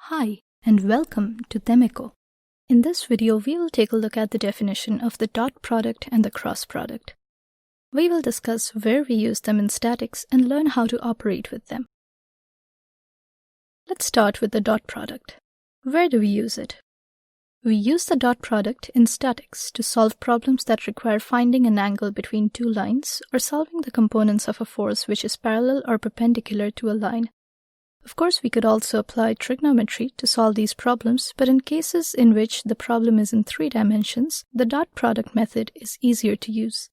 Hi, and welcome to TEMEKO. In this video, we will take a look at the definition of the dot product and the cross product. We will discuss where we use them in statics and learn how to operate with them. Let's start with the dot product. Where do we use it? We use the dot product in statics to solve problems that require finding an angle between two lines or solving the components of a force which is parallel or perpendicular to a line. Of course, we could also apply trigonometry to solve these problems, but in cases in which the problem is in 3 dimensions, the dot product method is easier to use.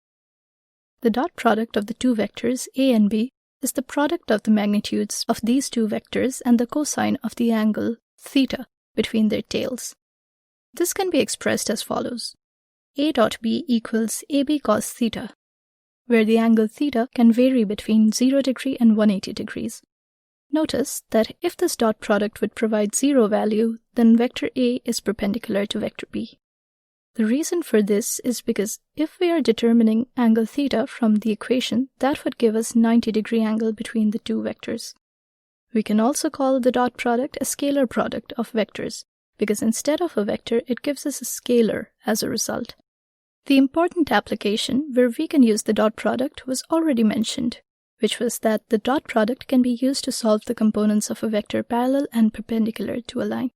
The dot product of the two vectors a and b is the product of the magnitudes of these two vectors and the cosine of the angle theta between their tails. This can be expressed as follows. A dot b equals ab cos theta, where the angle theta can vary between 0 degree and 180 degrees. Notice that if this dot product would provide 0 value, then vector A is perpendicular to vector B. The reason for this is because if we are determining angle theta from the equation, that would give us 90-degree angle between the two vectors. We can also call the dot product a scalar product of vectors, because instead of a vector, it gives us a scalar as a result. The important application where we can use the dot product was already mentioned, which was that the dot product can be used to solve the components of a vector parallel and perpendicular to a line.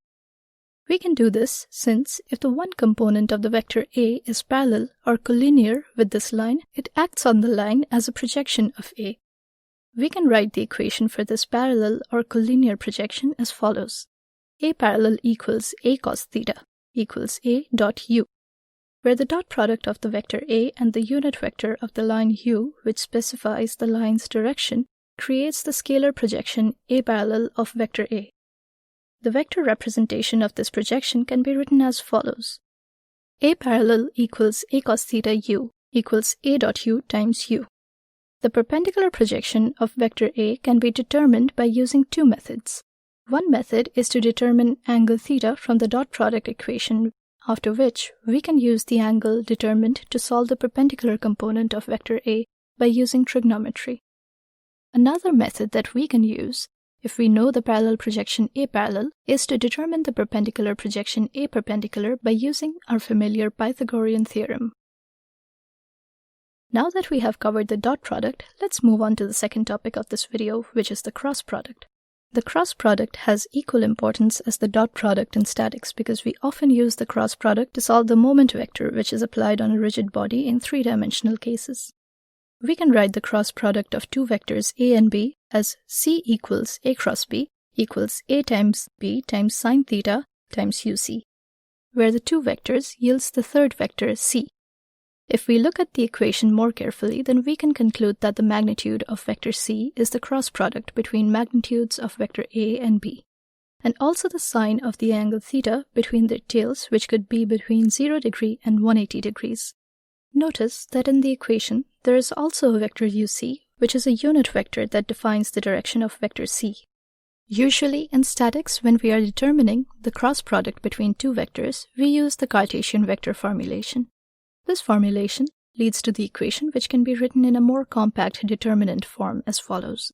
We can do this since if the one component of the vector A is parallel or collinear with this line, it acts on the line as a projection of A. We can write the equation for this parallel or collinear projection as follows. A parallel equals A cos theta equals A dot U, where the dot product of the vector A and the unit vector of the line U, which specifies the line's direction, creates the scalar projection A parallel of vector A. The vector representation of this projection can be written as follows. A parallel equals A cos theta U equals A dot U times U. The perpendicular projection of vector A can be determined by using two methods. One method is to determine angle theta from the dot product equation, after which we can use the angle determined to solve the perpendicular component of vector A by using trigonometry. Another method that we can use, if we know the parallel projection A parallel, is to determine the perpendicular projection A perpendicular by using our familiar Pythagorean theorem. Now that we have covered the dot product, let's move on to the second topic of this video, which is the cross product. The cross product has equal importance as the dot product in statics because we often use the cross product to solve the moment vector which is applied on a rigid body in 3-dimensional cases. We can write the cross product of two vectors A and B as C equals A cross B equals A times B times sine theta times UC, where the two vectors yields the third vector C. If we look at the equation more carefully, then we can conclude that the magnitude of vector C is the cross product between magnitudes of vector A and B, and also the sine of the angle theta between their tails, which could be between 0 degree and 180 degrees. Notice that in the equation, there is also a vector UC, which is a unit vector that defines the direction of vector C. Usually in statics, when we are determining the cross product between two vectors, we use the Cartesian vector formulation. This formulation leads to the equation which can be written in a more compact determinant form as follows.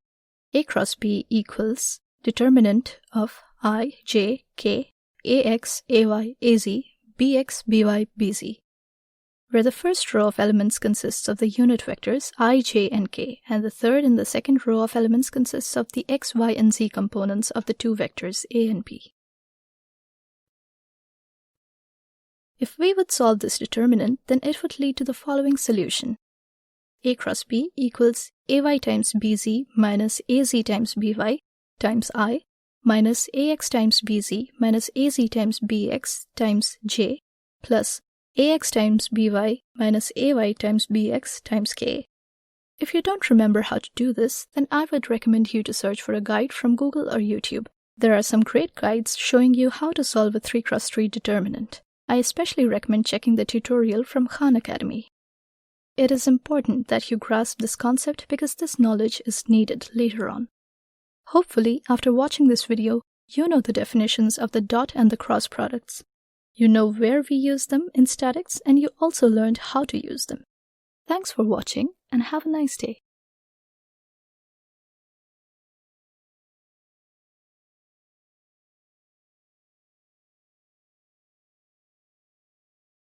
A cross B equals determinant of I, J, K, Ax, Ay, Az, Bx, By, Bz, where the first row of elements consists of the unit vectors I, J, and K, and the third and the second row of elements consists of the x, y, and z components of the two vectors A and B. If we would solve this determinant, then it would lead to the following solution. A cross B equals Ay times Bz minus Az times By times I minus Ax times Bz minus Az times Bx times J plus Ax times By minus Ay times Bx times K. If you don't remember how to do this, then I would recommend you to search for a guide from Google or YouTube. There are some great guides showing you how to solve a 3x3 determinant. I especially recommend checking the tutorial from Khan Academy. It is important that you grasp this concept because this knowledge is needed later on. Hopefully, after watching this video, you know the definitions of the dot and the cross products. You know where we use them in statics, and you also learned how to use them. Thanks for watching and have a nice day.